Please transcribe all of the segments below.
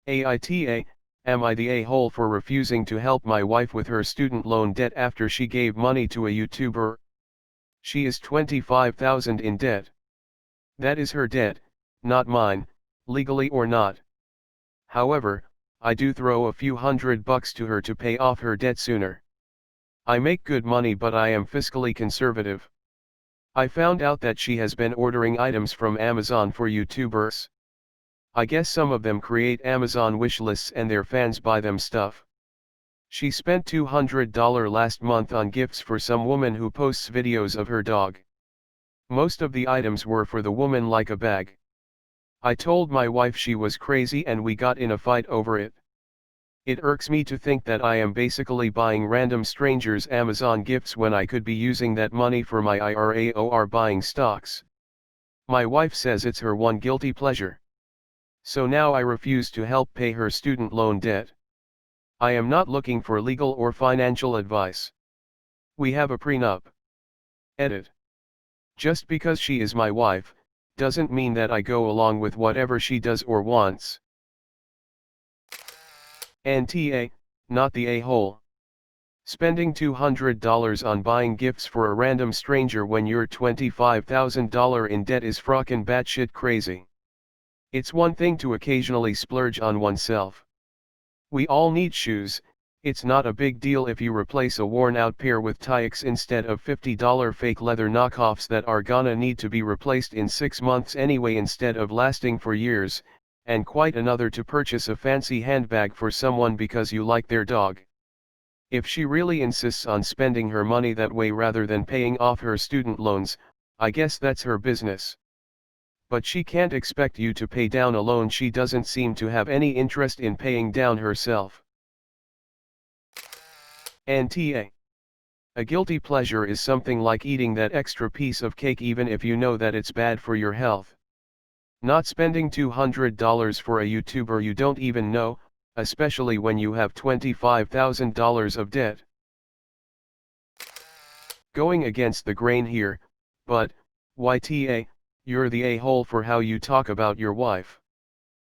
AITA, am I the a-hole for refusing to help my wife with her student loan debt after she gave money to a YouTuber? She is $25,000 in debt. That is her debt, not mine, legally or not. However, I do throw a few $100 to her to pay off her debt sooner. I make good money, but I am fiscally conservative. I found out that she has been ordering items from Amazon for YouTubers. I guess some of them create Amazon wish lists and their fans buy them stuff. She spent $200 last month on gifts for some woman who posts videos of her dog. Most of the items were for the woman, like a bag. I told my wife she was crazy and we got in a fight over it. It irks me to think that I am basically buying random strangers Amazon gifts when I could be using that money for my IRA or buying stocks. My wife says it's her one guilty pleasure. So now I refuse to help pay her student loan debt. I am not looking for legal or financial advice. We have a prenup. Edit. Just because she is my wife, doesn't mean that I go along with whatever she does or wants. NTA, not the a-hole. Spending $200 on buying gifts for a random stranger when you're $25,000 in debt is frockin' batshit crazy. It's one thing to occasionally splurge on oneself. We all need shoes. It's not a big deal if you replace a worn-out pair with Tyx instead of $50 fake leather knockoffs that are gonna need to be replaced in 6 months anyway instead of lasting for years, and quite another to purchase a fancy handbag for someone because you like their dog. If she really insists on spending her money that way rather than paying off her student loans, I guess that's her business. But she can't expect you to pay down a loan she doesn't seem to have any interest in paying down herself. NTA. A guilty pleasure is something like eating that extra piece of cake even if you know that it's bad for your health. Not spending $200 for a YouTuber you don't even know, especially when you have $25,000 of debt. Going against the grain here, but, YTA, you're the a-hole for how you talk about your wife.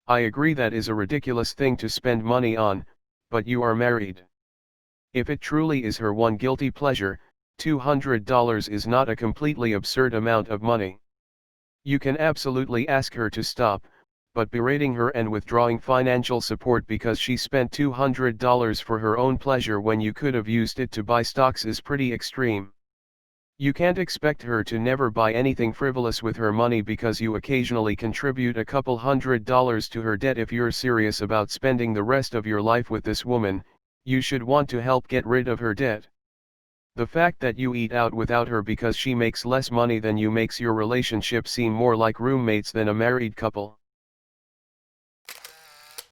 I agree that is a ridiculous thing to spend money on, but you are married. If it truly is her one guilty pleasure, $200 is not a completely absurd amount of money. You can absolutely ask her to stop, but berating her and withdrawing financial support because she spent $200 for her own pleasure when you could have used it to buy stocks is pretty extreme. You can't expect her to never buy anything frivolous with her money because you occasionally contribute a couple $100s to her debt. If you're serious about spending the rest of your life with this woman, you should want to help get rid of her debt. The fact that you eat out without her because she makes less money than you makes your relationship seem more like roommates than a married couple.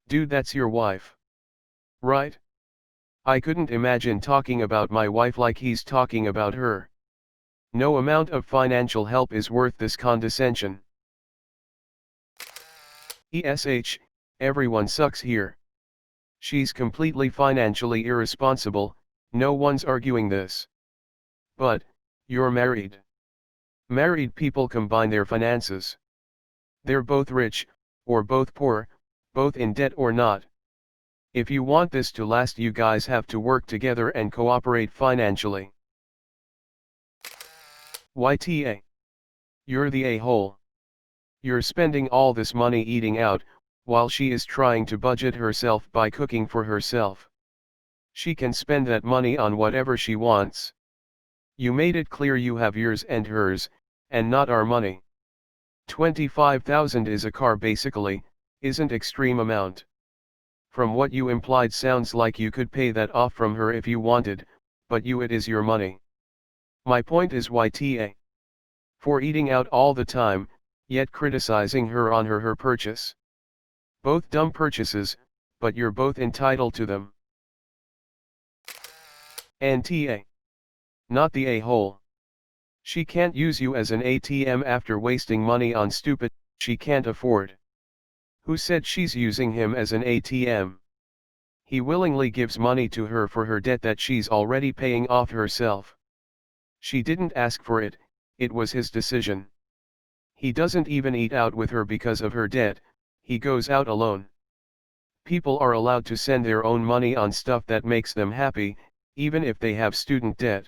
Dude, that's your wife. Right? I couldn't imagine talking about my wife like he's talking about her. No amount of financial help is worth this condescension. ESH, everyone sucks here. She's completely financially irresponsible, no one's arguing this. But, you're married. Married people combine their finances. They're both rich, or both poor, both in debt or not. If you want this to last, you guys have to work together and cooperate financially. YTA. You're the a-hole. You're spending all this money eating out, while she is trying to budget herself by cooking for herself. She can spend that money on whatever she wants. You made it clear you have yours and hers, and not our money. $25,000 is a car basically, isn't extreme amount. From what you implied sounds like you could pay that off from her if you wanted, but it is your money. My point is YTA. For eating out all the time, yet criticizing her on her purchase. Both dumb purchases, but you're both entitled to them. NTA. Not the a-hole. She can't use you as an ATM after wasting money on stupid she can't afford. Who said she's using him as an ATM? He willingly gives money to her for her debt that she's already paying off herself. She didn't ask for it, it was his decision. He doesn't even eat out with her because of her debt, he goes out alone. People are allowed to send their own money on stuff that makes them happy, even if they have student debt.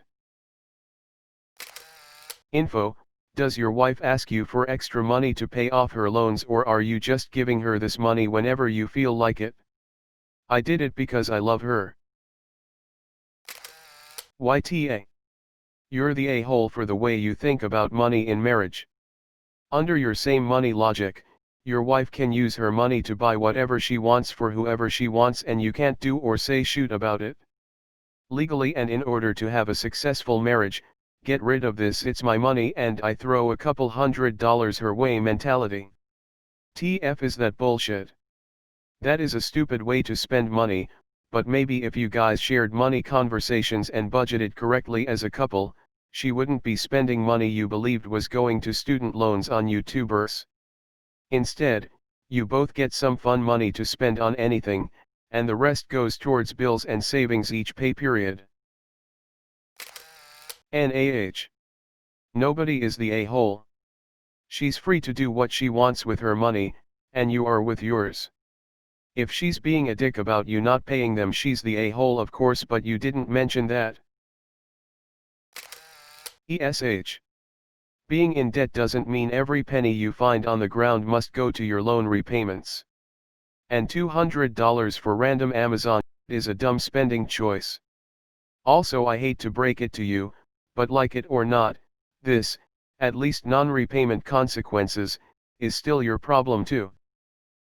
Info: does your wife ask you for extra money to pay off her loans, or are you just giving her this money whenever you feel like it? I did it because I love her. YTA. You're the a-hole for the way you think about money in marriage. Under your same money logic, your wife can use her money to buy whatever she wants for whoever she wants, and you can't do or say shoot about it. Legally, and in order to have a successful marriage, get rid of this "it's my money and I throw a couple $100 her way" mentality. TF is that bullshit. That is a stupid way to spend money, but maybe if you guys shared money conversations and budgeted correctly as a couple, she wouldn't be spending money you believed was going to student loans on YouTubers. Instead, you both get some fun money to spend on anything, and the rest goes towards bills and savings each pay period. NaH. Nobody is the a-hole. She's free to do what she wants with her money, and you are with yours. If she's being a dick about you not paying them, she's the a-hole, of course, but you didn't mention that. ESH. Being in debt doesn't mean every penny you find on the ground must go to your loan repayments. And $200 for random Amazon is a dumb spending choice. Also, I hate to break it to you, but like it or not, this, at least non-repayment consequences, is still your problem too.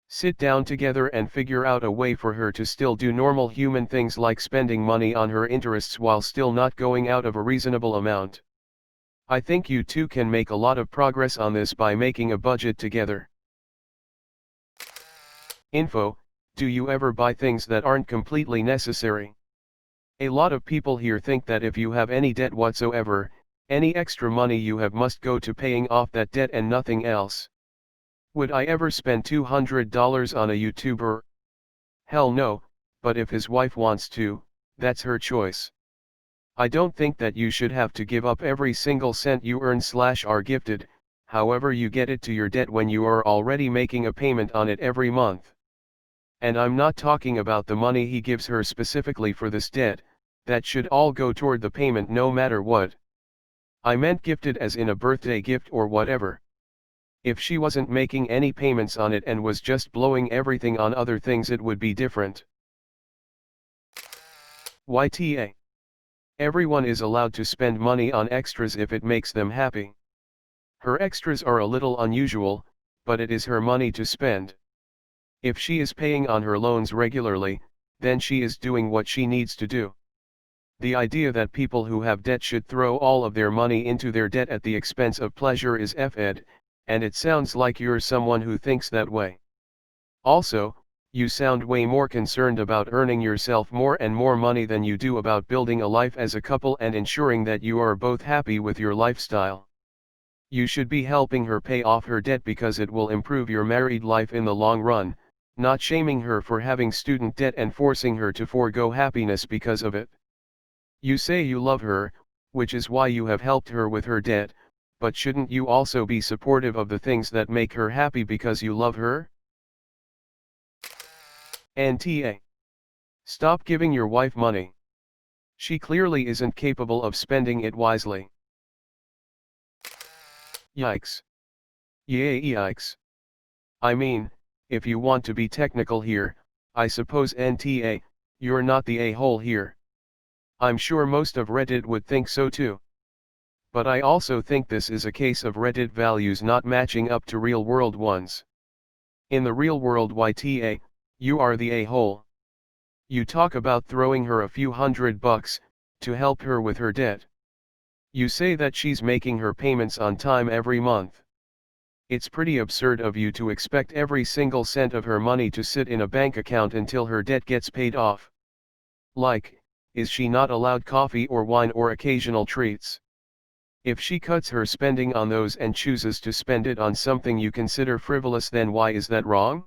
Sit down together and figure out a way for her to still do normal human things like spending money on her interests while still not going out of a reasonable amount. I think you two can make a lot of progress on this by making a budget together. Info: do you ever buy things that aren't completely necessary? A lot of people here think that if you have any debt whatsoever, any extra money you have must go to paying off that debt and nothing else. Would I ever spend $200 on a YouTuber? Hell no, but if his wife wants to, that's her choice. I don't think that you should have to give up every single cent you earn/are gifted, however you get it, to your debt when you are already making a payment on it every month. And I'm not talking about the money he gives her specifically for this debt, that should all go toward the payment no matter what. I meant gifted as in a birthday gift or whatever. If she wasn't making any payments on it and was just blowing everything on other things, it would be different. YTA. Everyone is allowed to spend money on extras if it makes them happy. Her extras are a little unusual, but it is her money to spend. If she is paying on her loans regularly, then she is doing what she needs to do. The idea that people who have debt should throw all of their money into their debt at the expense of pleasure is F-ed, and it sounds like you're someone who thinks that way. Also, you sound way more concerned about earning yourself more and more money than you do about building a life as a couple and ensuring that you are both happy with your lifestyle. You should be helping her pay off her debt because it will improve your married life in the long run, not shaming her for having student debt and forcing her to forego happiness because of it. You say you love her, which is why you have helped her with her debt, but shouldn't you also be supportive of the things that make her happy because you love her? NTA. Stop giving your wife money. She clearly isn't capable of spending it wisely. Yikes. Yeah, yikes. I mean, if you want to be technical here, I suppose NTA, you're not the a-hole here. I'm sure most of Reddit would think so too. But I also think this is a case of Reddit values not matching up to real-world ones. In the real world, YTA, you are the a-hole. You talk about throwing her a few $100 to help her with her debt. You say that she's making her payments on time every month. It's pretty absurd of you to expect every single cent of her money to sit in a bank account until her debt gets paid off. Like, is she not allowed coffee or wine or occasional treats? If she cuts her spending on those and chooses to spend it on something you consider frivolous, then why is that wrong?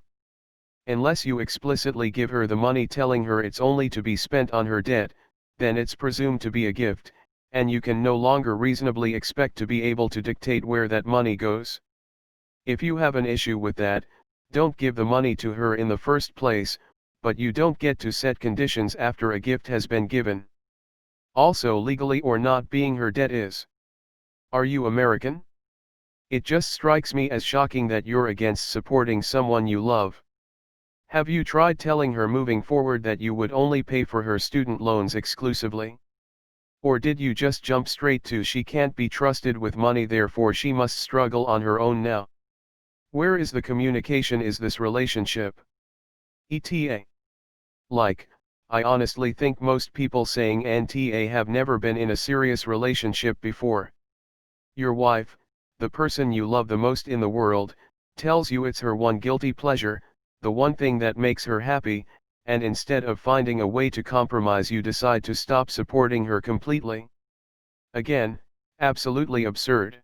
Unless you explicitly give her the money telling her it's only to be spent on her debt, then it's presumed to be a gift, and you can no longer reasonably expect to be able to dictate where that money goes. If you have an issue with that, don't give the money to her in the first place, but you don't get to set conditions after a gift has been given. Also, legally or not, being her debt is. Are you American? It just strikes me as shocking that you're against supporting someone you love. Have you tried telling her moving forward that you would only pay for her student loans exclusively? Or did you just jump straight to she can't be trusted with money, therefore she must struggle on her own now? Where is the communication? Is this relationship? AITA. I honestly think most people saying AITA have never been in a serious relationship before. Your wife, the person you love the most in the world, tells you it's her one guilty pleasure, the one thing that makes her happy, and instead of finding a way to compromise you decide to stop supporting her completely. Again, absolutely absurd.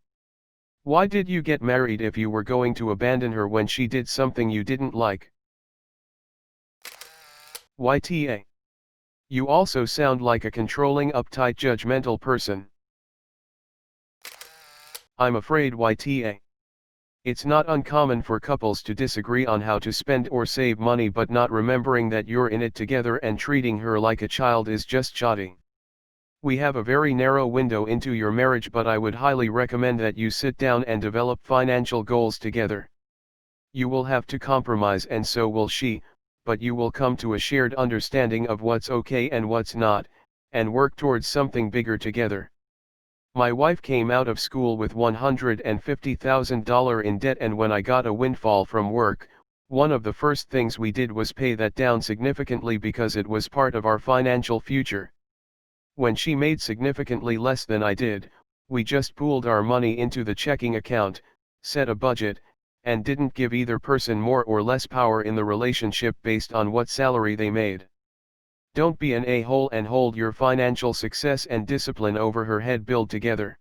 Why did you get married if you were going to abandon her when she did something you didn't like? YTA. You also sound like a controlling, uptight, judgmental person. I'm afraid YTA. It's not uncommon for couples to disagree on how to spend or save money, but not remembering that you're in it together and treating her like a child is just shoddy. We have a very narrow window into your marriage, but I would highly recommend that you sit down and develop financial goals together. You will have to compromise, and so will she, but you will come to a shared understanding of what's okay and what's not, and work towards something bigger together. My wife came out of school with $150,000 in debt, and when I got a windfall from work, one of the first things we did was pay that down significantly because it was part of our financial future. When she made significantly less than I did, we just pooled our money into the checking account, set a budget, and didn't give either person more or less power in the relationship based on what salary they made. Don't be an a-hole and hold your financial success and discipline over her head. Build together.